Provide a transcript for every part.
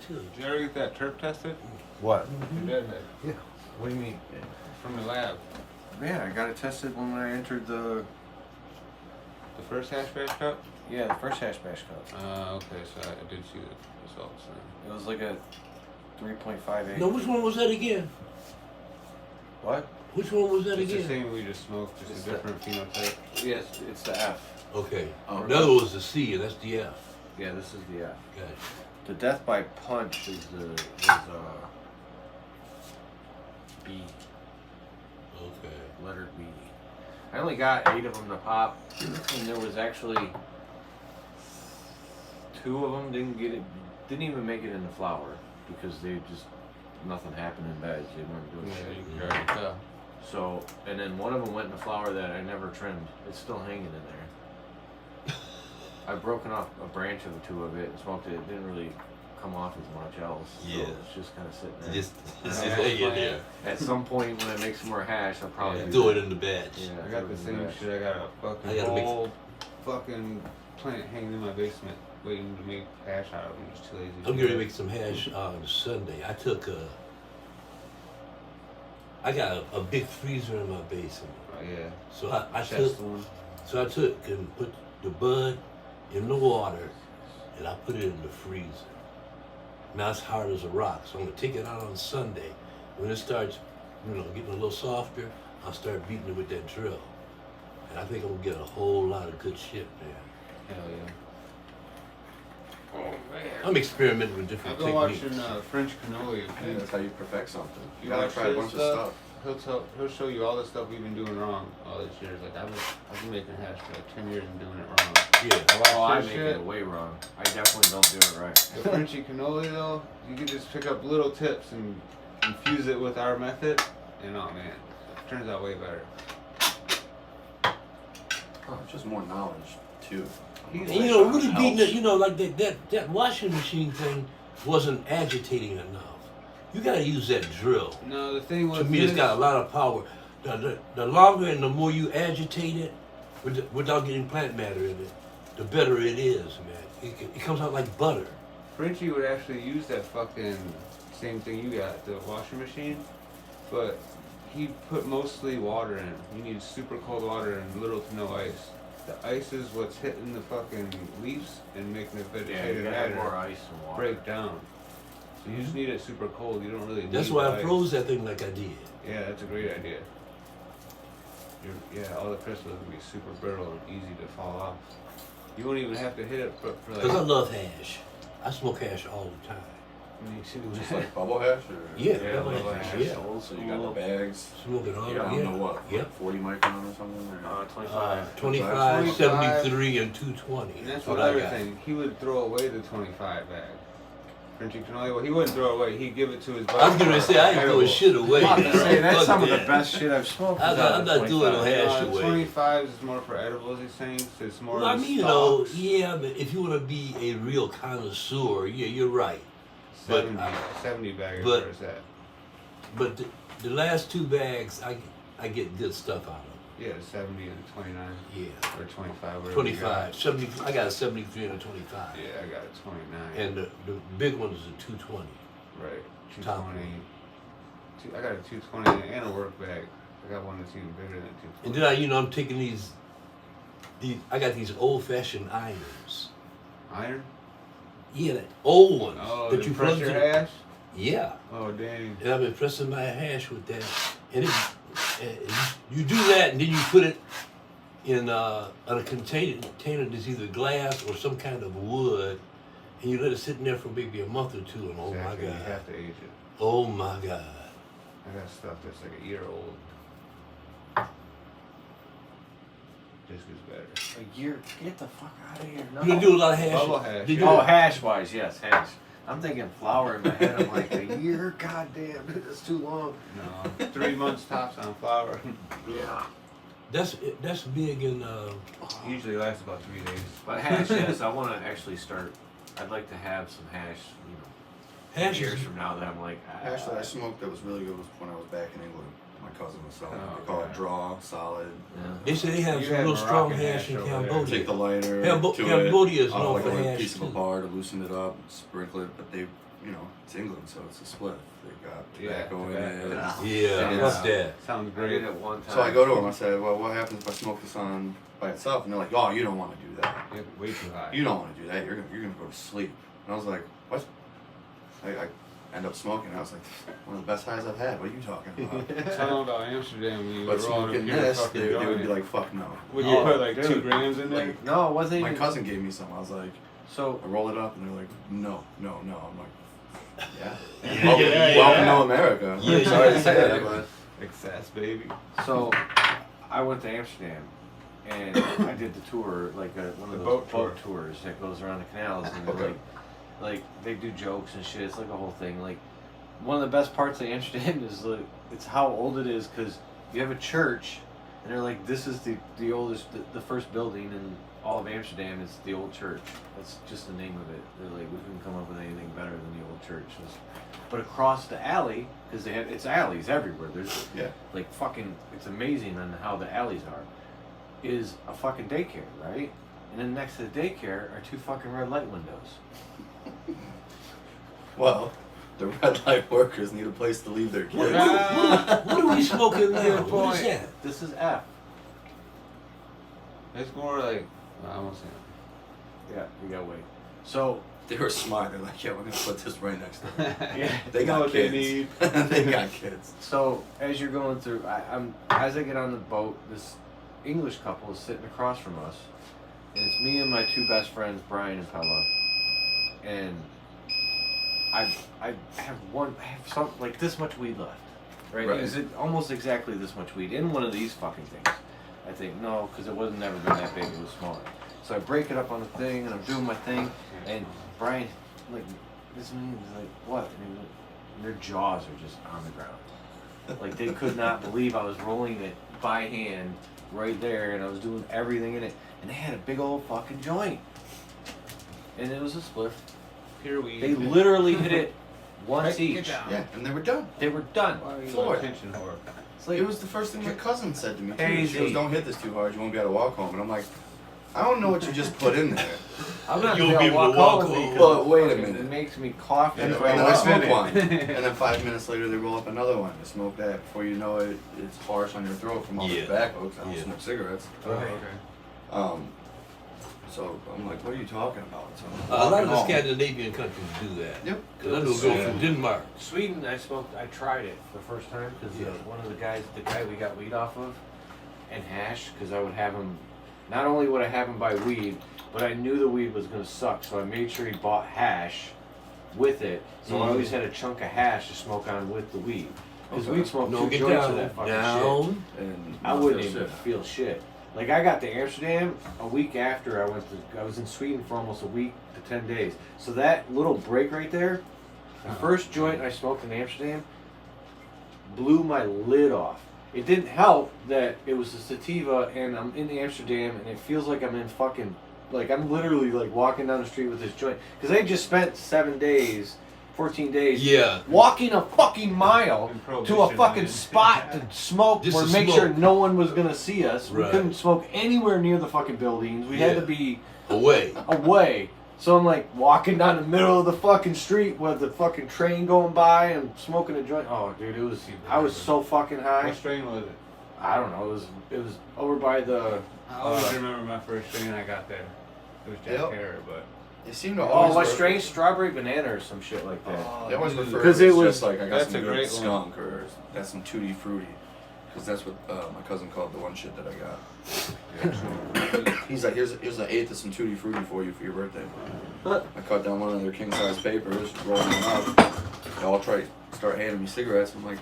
too. Did you ever get that terp tested? What? Your deadhead. Yeah. What do you mean? From the lab. Yeah, I got it tested when I entered the first hash bash cup? Yeah, the first hash bash cup. Okay, so I did see the results then. It was like a 3.58. No, which one was that again? What? Which one was that It's again? the same we just smoked, just It's a different phenotype. Yes, it's the F. Okay. Oh, The other was the C, and that's the F. Yeah, this is the F. Gotcha. The death by punch is B. Okay. Letter B. I only got 8 of them to pop, and there was actually 2 of them didn't even make it in the flower because they just nothing happened in beds. They weren't doing Yeah, shit. you can already tell. So, and then one of them went in the flower that I never trimmed. It's still hanging in there. I've broken off a branch of 2 of it and smoked it. It didn't really come off as much else. Yeah. So it's just kind of sitting there. Just Yeah. hanging there. At some point when I make some more hash, I'll probably Yeah, Do it that. in the batch. Yeah, I got the same shit. I got a fucking I gotta mix- whole fucking plant hanging in my basement, waiting to make hash out of. I'm just too lazy. I'm going to make some hash on Sunday. I got a big freezer in my basement. Oh, yeah. So I Chest took one. and put the bud in the water, and I put it in the freezer. Now it's hard as a rock, so I'm gonna take it out on Sunday. When it starts, getting a little softer, I'll start beating it with that drill. And I think I'm gonna get a whole lot of good shit, man. Hell yeah. Oh man. I'm experimenting with I've different been techniques. watching French Cannoli. Yeah, that's how you perfect something. You You gotta watch try a his bunch of stuff? stuff. He'll show you all the stuff we've been doing wrong all these years. Like I've been making hash for like 10 years and doing it wrong. Yeah. I Oh, I watch make his it shit. way wrong. I definitely don't do it right. The Frenchy cannoli though, you can just pick up little tips and infuse it with our method, and oh man, it turns out way better. Oh, just more knowledge too. And really beating it, like that washing machine thing wasn't agitating enough. You gotta use that drill. No, the thing was To me, it's got a lot of power. The longer and the more you agitate it, without getting plant matter in it, the better it is, man. It comes out like butter. Frenchy would actually use that fucking same thing you got, the washing machine, but he put mostly water in. You need super cold water and little to no ice. The ice is what's hitting the fucking leaves and making the Yeah, you vegetative gotta have more matter ice and water. break down. So you just need it super cold. You don't really need That's why the I ice. froze that thing like I did. Yeah, that's a great idea. All the crystals will be super brittle and easy to fall off. You won't even have to hit it for Because I like. love hash. I smoke hash all the time. Just like bubble hash or Yeah, Yeah, bubble bubble hash, hash. yeah. So you got the bags. Smoke it all Yeah, I don't know what. Yep. 40 micron or something. Or 25. 25, 25, 73, and 220. And that's what another I got. thing. He would throw away the 25 bag. Frenchy cannoli. Well, he wouldn't throw it away. He'd give it to his buddy. I was going to say, I ain't throwing shit away. I'm about to say, that's Fuck some of the that. best shit I've smoked. I'm not doing no hash away. 25 is more for edibles, he's saying. So it's more Well, I of mean, stalks. yeah, but if you want to be a real connoisseur, yeah, you're right. 70, but, 70 bag is but- where it's at. But the last 2 bags, I get good stuff out of. Yeah, 70 and 29. Yeah. Or 25. whatever you 25, 70, I got a 73 and a 25. got. Yeah, I got a 29. And the big one is a 220. Right. Top 220. I got a 220 and a work bag. I got one that's even bigger than 220. And then I'm taking these, I got these old-fashioned irons. Iron? Yeah, that old ones Oh, that to you press plug your in. hash? Yeah. Oh, dang. And I've been pressing my hash with that. And you do that, and then you put it in a container that's either glass or some kind of wood, and you let it sit in there for maybe a month or 2, and oh Exactly. my You God. have to age it. Oh my God. I got stuff that's like a year old. Just gets better. A year? Get the fuck out of here. No. You gonna do a lot of hash? Bubble hash, Did yeah. you- Oh, hash wise, yes, hash. I'm thinking flower in my head. I'm like, a year? Goddamn, it's too long. No, 3 months tops on flour. Yeah. That's big in Usually lasts about 3 days. But hash, yes, I want to actually start. I'd like to have some hash, hash. years from now that I'm like, Hash that I smoked that was really good was when I was back in England. My cousin was selling it. Oh, They call okay. it draw, solid. They say they have You some had real strong Moroccan hash hash in over there. Cambodia. Take the lighter Cambodia to is it, known like for a hash piece of a too. bar to loosen it up, sprinkle it. But they you know, it's England, so it's a split. They got Yeah, tobacco in tobacco. it. Yeah, Yeah. fuck that. Sounds I great. did it one time. So I go to them. I said, well, what happens if I smoke this on by itself? And they're like, oh, you don't want to do that. Yeah, way too high. You don't want to do that. You're gonna go to sleep. And I was like, what? I end up smoking. I was like, one of the best highs I've had. What are you talking about? Tell them about Amsterdam when you But were all smoking pure this, fucking they would be joint. like, fuck no. Would you Oh, put like dude. 2 grams in there? Like, No, it wasn't my even. cousin gave me some. I was like, So I roll it up, and they're like, no. I'm like, yeah. Yeah, Welcome, yeah. welcome to America. Yeah, Sorry to yeah. say that, but Excess, baby. So, I went to Amsterdam, and I did the tour, like one of The those boat tours that goes around the canals, and Okay. like they do jokes and shit. It's like a whole thing. Like one of the best parts of Amsterdam is like it's how old it is because you have a church, and they're like, this is the oldest, the first building in all of Amsterdam is the old church. That's just the name of it. They're like, we couldn't come up with anything better than the old church. But across the alley, because it's alleys everywhere. There's yeah. like fucking, it's amazing on how the alleys are, is a fucking daycare, right? And then next to the daycare are 2 fucking red light windows. Well, the red light workers need a place to leave their What, kids. what are we smoking now? What is that? This is F. It's more like, I won't say Yeah, you gotta wait. So, They were smart. They're like, yeah, we're gonna put this right next to them. it. yeah. They Know got what they kids. need. They got kids. So as you're going through, as I get on the boat, this English couple is sitting across from us, and it's me and my 2 best friends, Brian and Pella, and I have some like this much weed left, right? Right. Is it almost exactly this much weed in one of these fucking things? I think no, because it wasn't never been that big. It was smaller. So I break it up on the thing, and I'm doing my thing, and Brian like this man was like, what? And their jaws are just on the ground. Like they could not believe I was rolling it by hand right there, and I was doing everything in it, and they had a big old fucking joint, and it was a spliff. Pure weed. They literally hit it once Break it each. down. Yeah, and they were done. They were done. Why are you Floored. attention whore? It's like It was the first thing my cousin said to me. Too. Hazy. She goes, "Don't hit this too hard. You won't be able to walk home." And I'm like, "I don't know what you just put in there." I'm not You'll gonna be be able able to to walk walk home. home. Well, wait a It minute. makes me cough. And, if and then I walk. smoke one, and then 5 minutes later they roll up another one. I smoke that. Before you know it, it's harsh on your throat from all the Yeah. tobacco. 'Cause I don't Yeah. smoke cigarettes. Oh, okay. So I'm like, "What are you talking about?" So I'm A lot walking of the home. Scandinavian countries do that. Yep. Because I know a girl from Denmark. Sweden, I tried it the first time because Yeah. one of the guy we got weed off of, and hash, because I would have him, not only would I have him buy weed, but I knew the weed was gonna suck, so I made sure he bought hash with it. So I always had a chunk of hash to smoke on with the weed. Because Okay. we'd smoke No, 2 get joints down. of that fucking shit. Down. And I wouldn't feel even shit. feel shit. Like I got to Amsterdam a week after I was in Sweden for almost a week to 10 days. So that little break right there, the first joint I smoked in Amsterdam blew my lid off. It didn't help that it was a sativa and I'm in Amsterdam and it feels like I'm in fucking, like I'm literally like walking down the street with this joint. Because I just spent 14 days Yeah. walking a fucking mile In to a Prohibition, fucking man. spot to smoke Just or to make smoke. sure no one was gonna see us. We Right. couldn't smoke anywhere near the fucking buildings. We had Yeah. to be Away. away. So I'm like walking down the middle of the fucking street with the fucking train going by and smoking a joint. Oh, dude, I was so fucking high. What strain was it? I don't know. It was over by the. I always remember my first strain I got there. It was Jack Yep. Harrer, but They seem to Oh, always. what refer- strain? Strawberry banana or some shit like that. They always dude. refer to 'Cause it it as was- just like I got that's some a good great one. skunk or that's some tutti frutti, because that's what my cousin called the one shit that I got. He's like, here's an eighth of some tutti frutti for you for your birthday. I cut down one of their king size papers, rolled them up. They all start handing me cigarettes. I'm like,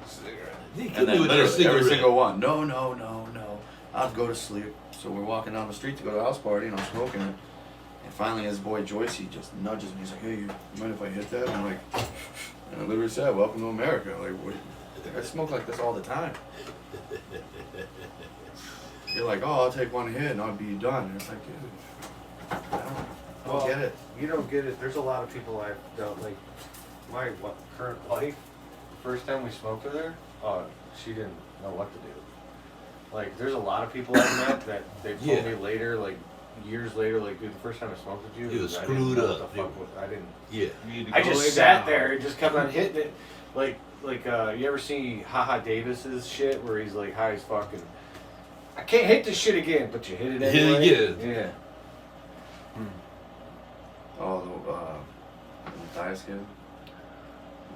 cigarette. They could and then do with their literally every cigarette. single one. No. I'll go to sleep. So we're walking down the street to go to a house party, and I'm smoking it. And finally, his boy Joyce, he just nudges me. He's like, "Hey, you mind if I hit that?" I'm like, and I literally said, "Welcome to America." Like, what? I smoke like this all the time. You're like, "Oh, I'll take one hit and I'll be done." And it's like, dude, I don't get it. You don't get it. There's a lot of people I've dealt like my current wife. First time we smoked with her, she didn't know what to do. Like, there's a lot of people I've met that they told Yeah. me later, like, years later, like dude, the first time I smoked with you, It was I didn't screwed know up, what the fuck dude. was, I didn't. Yeah. You need to I go just lay sat down. there and just kept on hitting it. Like you ever see Haha Davis's shit where he's like high as fucking. I can't hit this shit again, but you hit it anyway. Yeah. Oh, the Dias kid.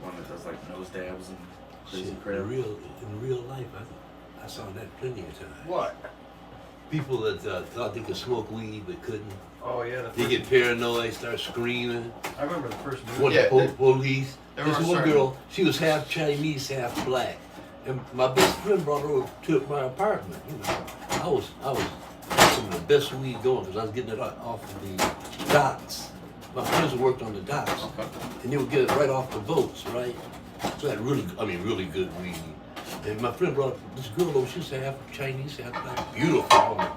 One that does like nose dabs and crazy Shit, crap. in real life, I saw that plenty of times. What? People that thought they could smoke weed but couldn't. Oh yeah. They get paranoid, start screaming. I remember the first movie. Want Yeah, the police. there This were one certain- girl, she was half Chinese, half black, and my best friend brought her over to my apartment. You know, I was some of the best weed going because I was getting it off of the docks. My friends worked on the docks, Okay. and they would get it right off the boats, right? So I had really good weed. And my friend brought this girl over. She was half Chinese, half black, beautiful woman.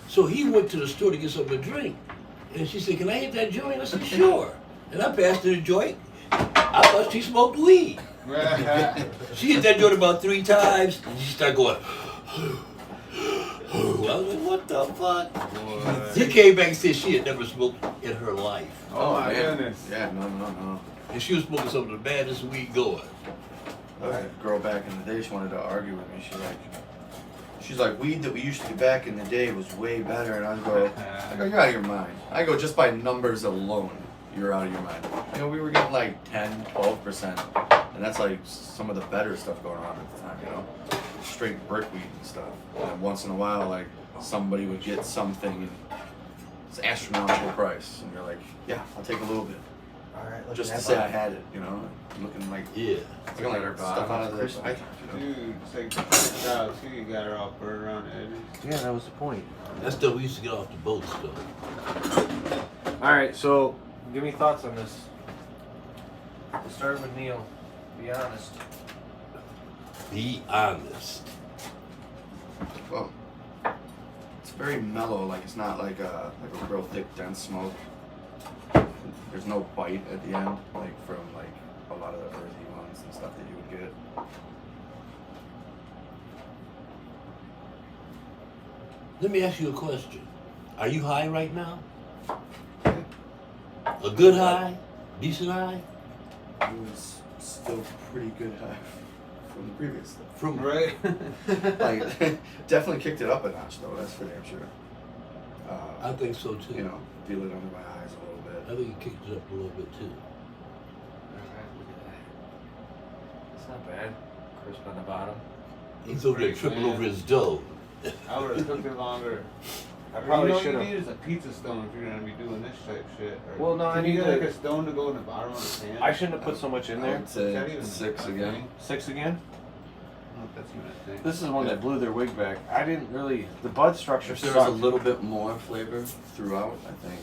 So he went to the store to get something to drink, and she said, "Can I hit that joint?" I said, "Sure." And I passed her the joint. I thought she smoked weed. She hit that joint about 3 times, and she started going. I was like, "What the fuck?" She came back and said she had never smoked in her life, Oh my man. goodness. Yeah, no. and she was smoking some of the baddest weed going. A girl back in the day, she wanted to argue with me. She's like, weed that we used to get back in the day was way better. And I go, you're out of your mind. I go, just by numbers alone, you're out of your mind. You know, we were getting like 10, 12%. And that's like some of the better stuff going on at the time, you know? Straight brick weed and stuff. And then once in a while, like, somebody would get something and it's astronomical price. And you're like, yeah, I'll take a little bit. All right. Just to say I had it, you know? Looking like, Yeah. looking like stuff out of the Christmas. pipe, you know? Dude, it's like style too. You got her all burned around the edges. Yeah, that was the point. That stuff we used to get off the boats, though. All right, so give me thoughts on this. We'll start with Neil. Be honest. Be honest. Well, it's very mellow. Like it's not like a real thick, dense smoke. There's no bite at the end, like from like a lot of the earthy ones and stuff that you would get. Let me ask you a question. Are you high right now? A good high? Decent high? It was still pretty good high from the previous stuff. From Right? Like definitely kicked it up a notch though. That's for damn sure. I think so too. You know, feel it under my eyes a little bit. I think you kicked it up a little bit too. It's not bad. Crisp on the bottom. He's over there tripping over his dough. I would have cooked it longer. I probably you know should what you have. need is a pizza stone if you're gonna be doing this type shit. Or Well, no, can I you need get like to- a stone to go in the bottom of the pan. I shouldn't have put so much in I there. would Is that say even 6 a again. thing? 6 again? I don't know if that's even a thing. This is one that blew their wig back. I didn't really. The bud structure If there was a sucked. little bit more flavor throughout, I think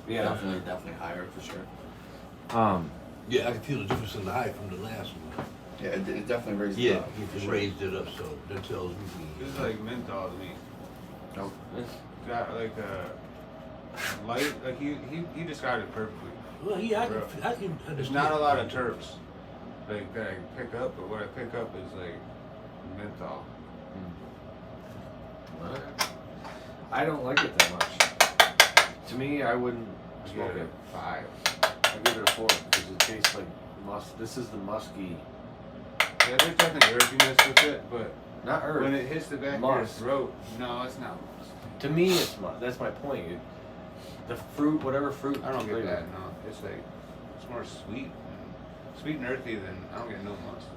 Yeah. definitely higher for sure. Yeah, I can feel the difference in the high from the last one. Yeah, it definitely raised it Yeah, up. he for just sure. raised it up, so that tells me. This is like menthol to me. Nope. It's got like a light, like he described it perfectly. Well, yeah, I can understand. There's not a lot of terps like that I pick up, but what I pick up is like menthol. I don't like it that much. To me, I wouldn't I smoke give it. it a 5. I give it a 4 because it tastes like musk. This is the musky, Yeah, there's definitely earthiness with it, but not herb. when it hits the back of your Musk. throat, no, it's not musk. To me, it's that's my point. The fruit, whatever fruit. I don't get flavor. that. No, it's like it's more sweet, and earthy than I don't get no musk.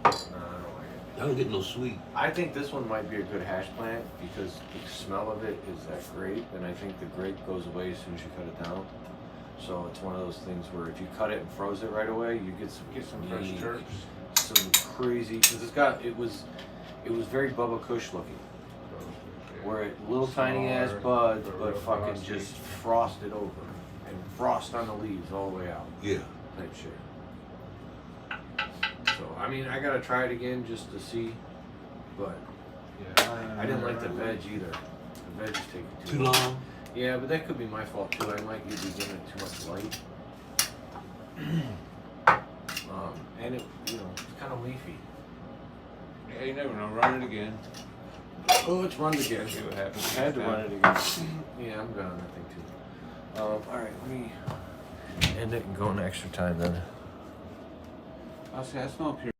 No, I don't like it. I don't get no sweet. I think this one might be a good hash plant because the smell of it is that grape, and I think the grape goes away as soon as you cut it down. So it's one of those things where if you cut it and froze it right away, you get some Fresh neat, terps. some crazy. Because it was very Bubba Kush looking, where it little tiny ass Smart, buds, but but real fucking frosty. just frosted over and frost on the leaves all the way out Yeah. type shit. So I mean, I gotta try it again just to see, but Yeah, I didn't like the veg either. The veg is taking Too long? Yeah, but that could be my fault too. I might be giving it too much light. And it, it's kind of leafy. Yeah, you never know. Run it again. Oh, it's run again. See what happens. I had to next run time. it again. Yeah, I'm gone, I think, too. Alright, let me end it and go into extra time then. I'll say I smell pure.